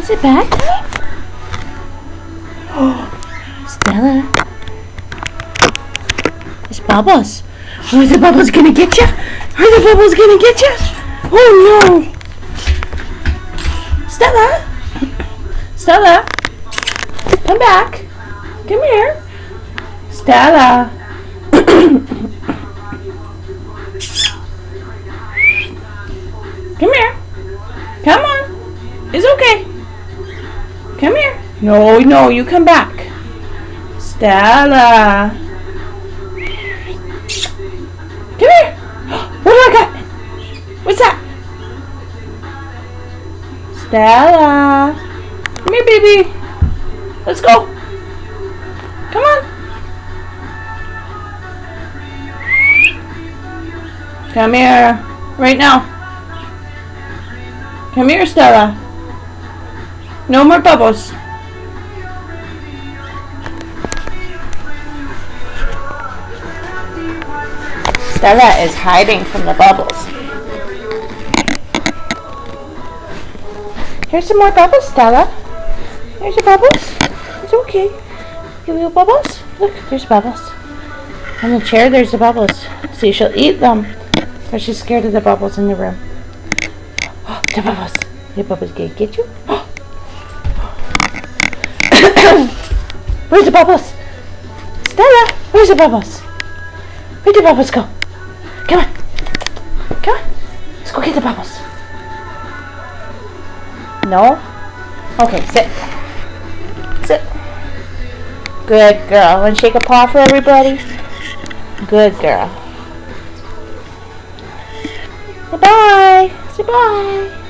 Is it bath time? Oh, Stella. It's Bubbles. Are the Bubbles gonna get you? Are the Bubbles gonna get you? Oh no! Stella! Stella! Come back! Come here! Stella! Come here! Come on! It's okay! Come here! No, no, you come back! Stella! Come here! What do I got? What's that? Stella! Come here, baby! Let's go! Come on! Come here! Right now! Come here, Stella! No more Bubbles! Stella is hiding from the Bubbles. Here's some more Bubbles, Stella. Here's your Bubbles. It's okay. Give you Bubbles. Look, there's Bubbles. On the chair, there's the Bubbles. See, she'll eat them. But she's scared of the Bubbles in the room. Oh, the Bubbles. The Bubbles gonna get you. Where's the Bubbles? Stella, where's the Bubbles? Where'd the Bubbles go? Come on. Come on. Let's go get the Bubbles. No? Okay, sit. Sit. Good girl. Want to shake a paw for everybody? Good girl. Say bye. Say bye.